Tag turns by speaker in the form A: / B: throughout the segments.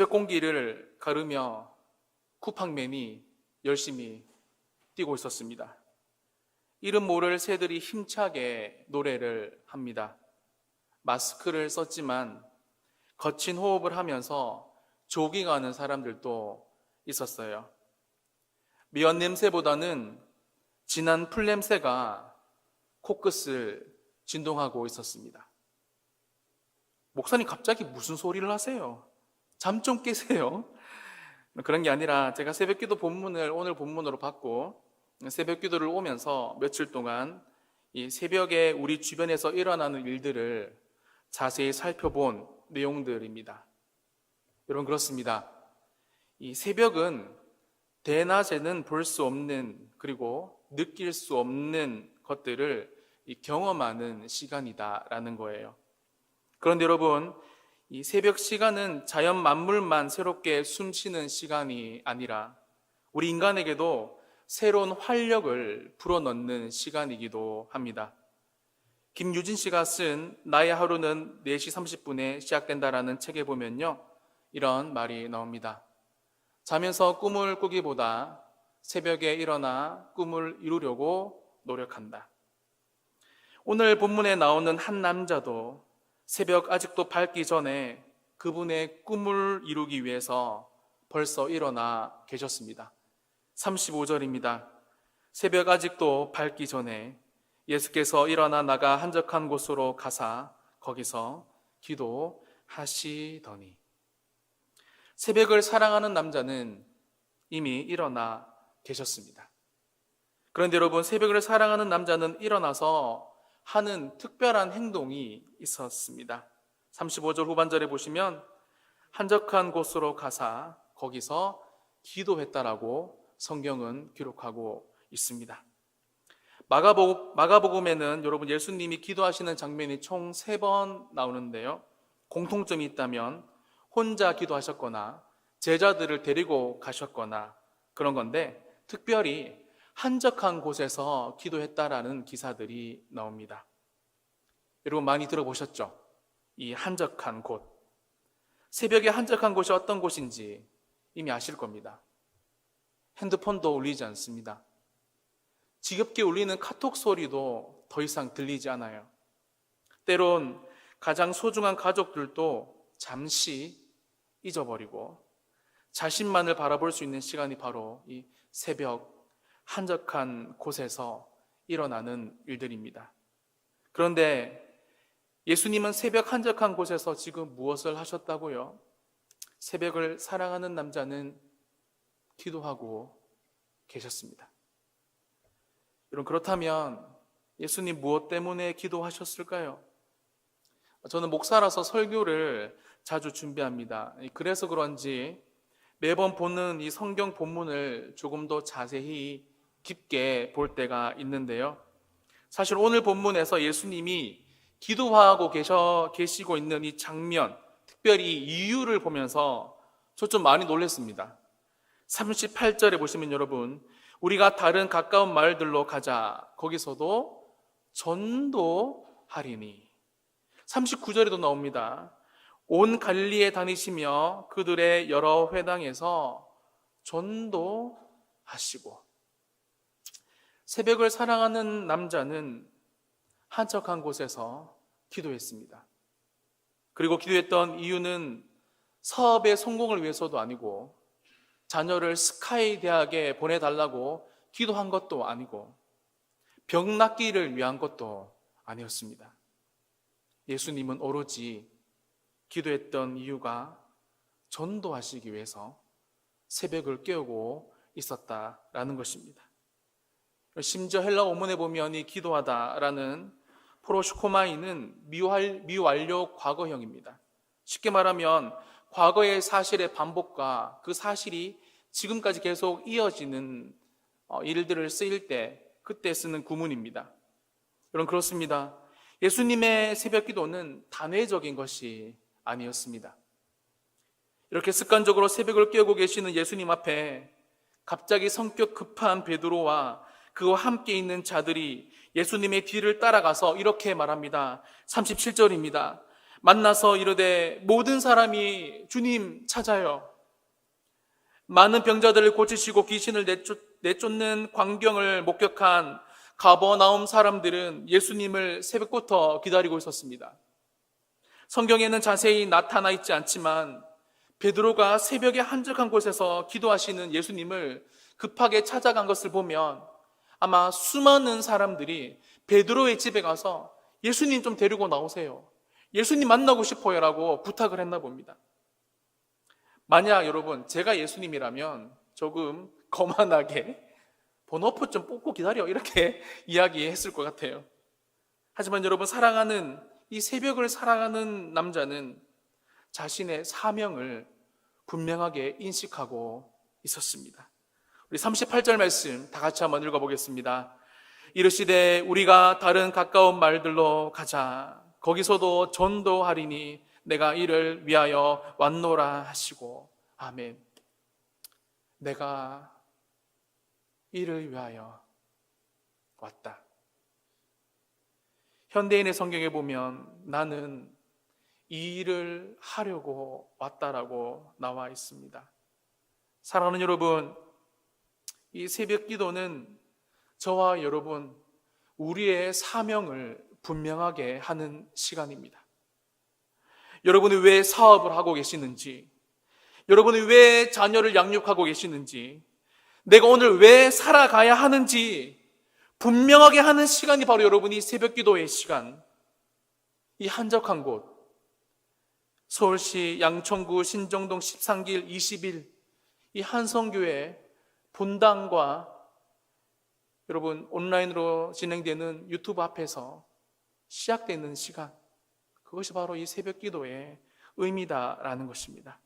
A: 새벽 공기를 가르며 쿠팡맨이 열심히 뛰고 있었습니다. 이름 모를 새들이 힘차게 노래를 합니다. 마스크를 썼지만 거친 호흡을 하면서 조깅하는 사람들도 있었어요. 미연 냄새보다는 진한 풀 냄새가 코끝을 진동하고 있었습니다. 목사님 갑자기 무슨 소리를 하세요? 잠 좀 깨세요. 그런 게 아니라 제가 새벽기도 본문을 오늘 본문으로 받고 새벽기도를 오면서 며칠 동안 이 새벽에 우리 주변에서 일어나는 일들을 자세히 살펴본 내용들입니다. 여러분 그렇습니다. 이 새벽은 대낮에는 볼 수 없는 그리고 느낄 수 없는 것들을 경험하는 시간이다라는 거예요. 그런데 여러분, 이 새벽 시간은 자연 만물만 새롭게 숨쉬는 시간이 아니라 우리 인간에게도 새로운 활력을 불어넣는 시간이기도 합니다. 김유진 씨가 쓴 나의 하루는 4시 30분에 시작된다라는 책에 보면요, 이런 말이 나옵니다. 자면서 꿈을 꾸기보다 새벽에 일어나 꿈을 이루려고 노력한다. 오늘 본문에 나오는 한 남자도 새벽 아직도 밝기 전에 그분의 꿈을 이루기 위해서 벌써 일어나 계셨습니다. 35절입니다. 새벽 아직도 밝기 전에 예수께서 일어나 나가 한적한 곳으로 가사 거기서 기도하시더니. 새벽을 사랑하는 남자는 이미 일어나 계셨습니다. 그런데 여러분, 새벽을 사랑하는 남자는 일어나서 하는 특별한 행동이 있었습니다. 35절 후반절에 보시면 한적한 곳으로 가사 거기서 기도했다라고 성경은 기록하고 있습니다. 마가복음에는 여러분 예수님이 기도하시는 장면이 총 3번 나오는데요. 공통점이 있다면 혼자 기도하셨거나 제자들을 데리고 가셨거나 그런 건데, 특별히 한적한 곳에서 기도했다라는 기사들이 나옵니다. 여러분 많이 들어보셨죠? 이 한적한 곳. 새벽에 한적한 곳이 어떤 곳인지 이미 아실 겁니다. 핸드폰도 울리지 않습니다. 지겹게 울리는 카톡 소리도 더 이상 들리지 않아요. 때론 가장 소중한 가족들도 잠시 잊어버리고 자신만을 바라볼 수 있는 시간이 바로 이 새벽 한적한 곳에서 일어나는 일들입니다. 그런데 예수님은 새벽 한적한 곳에서 지금 무엇을 하셨다고요? 새벽을 사랑하는 남자는 기도하고 계셨습니다. 여러분 그렇다면 예수님 무엇 때문에 기도하셨을까요? 저는 목사라서 설교를 자주 준비합니다. 그래서 그런지 매번 보는 이 성경 본문을 조금 더 자세히 깊게 볼 때가 있는데요. 사실 오늘 본문에서 예수님이 기도하고 계시고 있는 이 장면, 특별히 이유를 보면서 저 좀 많이 놀랐습니다. 38절에 보시면 여러분, 우리가 다른 가까운 마을들로 가자. 거기서도 전도하리니. 39절에도 나옵니다. 온 갈릴리에 다니시며 그들의 여러 회당에서 전도하시고. 새벽을 사랑하는 남자는 한적한 곳에서 기도했습니다. 그리고 기도했던 이유는 사업의 성공을 위해서도 아니고 자녀를 스카이 대학에 보내달라고 기도한 것도 아니고 병 낫기를 위한 것도 아니었습니다. 예수님은 오로지 기도했던 이유가 전도하시기 위해서 새벽을 깨우고 있었다라는 것입니다. 심지어 헬라 원문에 보면 이 기도하다라는 프로슈코마이는 미완료 과거형입니다. 쉽게 말하면 과거의 사실의 반복과 그 사실이 지금까지 계속 이어지는 일들을 쓰일 때 그때 쓰는 구문입니다. 여러분 그렇습니다. 예수님의 새벽 기도는 단회적인 것이 아니었습니다. 이렇게 습관적으로 새벽을 깨우고 계시는 예수님 앞에 갑자기 성격 급한 베드로와 그와 함께 있는 자들이 예수님의 뒤를 따라가서 이렇게 말합니다. 37절입니다. 만나서 이르되 모든 사람이 주님 찾아요. 많은 병자들을 고치시고 귀신을 내쫓는 광경을 목격한 가버나움 사람들은 예수님을 새벽부터 기다리고 있었습니다. 성경에는 자세히 나타나 있지 않지만 베드로가 새벽에 한적한 곳에서 기도하시는 예수님을 급하게 찾아간 것을 보면 아마 수많은 사람들이 베드로의 집에 가서 예수님 좀 데리고 나오세요, 예수님 만나고 싶어요 라고 부탁을 했나 봅니다. 만약 여러분 제가 예수님이라면 조금 거만하게 번호표 좀 뽑고 기다려 이렇게 이야기했을 것 같아요. 하지만 여러분, 사랑하는 이 새벽을 사랑하는 남자는 자신의 사명을 분명하게 인식하고 있었습니다. 우리 38절 말씀 다 같이 한번 읽어보겠습니다. 이르시되 우리가 다른 가까운 마을들로 가자. 거기서도 전도하리니 내가 이를 위하여 왔노라 하시고. 아멘. 내가 이를 위하여 왔다. 현대인의 성경에 보면 나는 이 일을 하려고 왔다라고 나와 있습니다. 사랑하는 여러분, 이 새벽 기도는 저와 여러분, 우리의 사명을 분명하게 하는 시간입니다. 여러분이 왜 사업을 하고 계시는지, 여러분이 왜 자녀를 양육하고 계시는지, 내가 오늘 왜 살아가야 하는지 분명하게 하는 시간이 바로 여러분이 새벽 기도의 시간. 이 한적한 곳, 서울시 양천구 신정동 13길 20일 이 한성교회 본당과 여러분 온라인으로 진행되는 유튜브 앞에서 시작되는 시간, 그것이 바로 이 새벽 기도의 의미다라는 것입니다.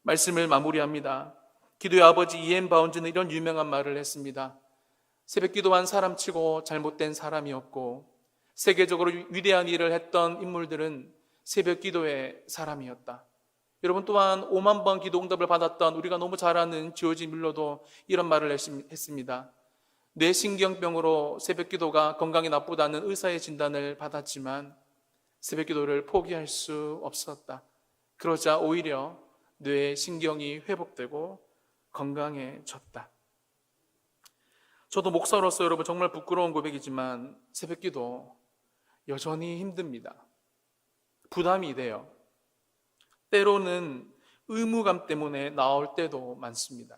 A: 말씀을 마무리합니다. 기도의 아버지 E.M. 바운즈는 이런 유명한 말을 했습니다. 새벽 기도한 사람치고 잘못된 사람이 없고 세계적으로 위대한 일을 했던 인물들은 새벽 기도의 사람이었다. 여러분, 또한 5만 번 기도 응답을 받았던 우리가 너무 잘 아는 지오지 밀러도 이런 말을 했습니다. 뇌신경병으로 새벽 기도가 건강에 나쁘다는 의사의 진단을 받았지만 새벽 기도를 포기할 수 없었다. 그러자 오히려 뇌신경이 회복되고 건강해졌다. 저도 목사로서 여러분 정말 부끄러운 고백이지만 새벽 기도 여전히 힘듭니다. 부담이 돼요. 때로는 의무감 때문에 나올 때도 많습니다.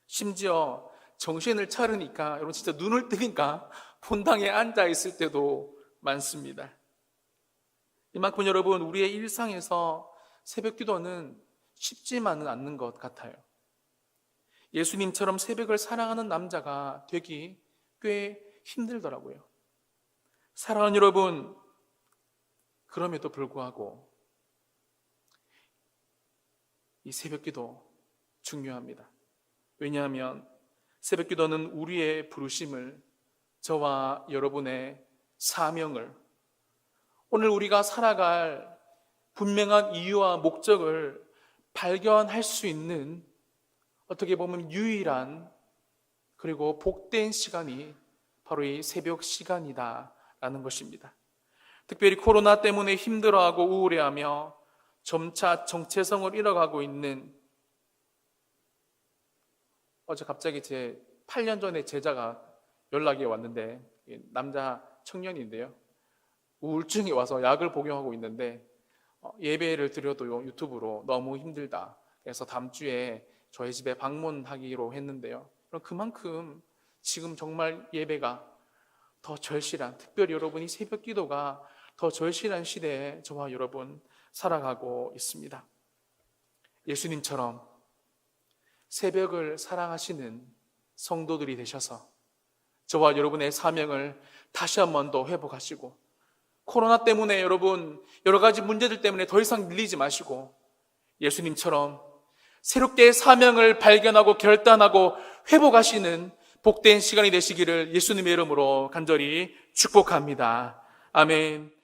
A: 심지어 정신을 차리니까, 여러분 진짜 눈을 뜨니까 본당에 앉아 있을 때도 많습니다. 이만큼 여러분 우리의 일상에서 새벽 기도는 쉽지만은 않는 것 같아요. 예수님처럼 새벽을 사랑하는 남자가 되기 꽤 힘들더라고요. 사랑하는 여러분, 그럼에도 불구하고 이 새벽 기도 중요합니다. 왜냐하면 새벽 기도는 우리의 부르심을, 저와 여러분의 사명을, 오늘 우리가 살아갈 분명한 이유와 목적을 발견할 수 있는 어떻게 보면 유일한 그리고 복된 시간이 바로 이 새벽 시간이다라는 것입니다. 특별히 코로나 때문에 힘들어하고 우울해하며 점차 정체성을 잃어가고 있는, 어제 갑자기 제 8년 전에 제자가 연락이 왔는데, 남자 청년인데요, 우울증이 와서 약을 복용하고 있는데 예배를 드려도 유튜브로 너무 힘들다, 그래서 다음 주에 저희 집에 방문하기로 했는데요, 그만큼 지금 정말 예배가 더 절실한, 특별히 여러분이 새벽 기도가 더 절실한 시대에 저와 여러분 살아가고 있습니다. 예수님처럼 새벽을 사랑하시는 성도들이 되셔서 저와 여러분의 사명을 다시 한 번 더 회복하시고, 코로나 때문에 여러분 여러 가지 문제들 때문에 더 이상 밀리지 마시고 예수님처럼 새롭게 사명을 발견하고 결단하고 회복하시는 복된 시간이 되시기를 예수님의 이름으로 간절히 축복합니다. 아멘.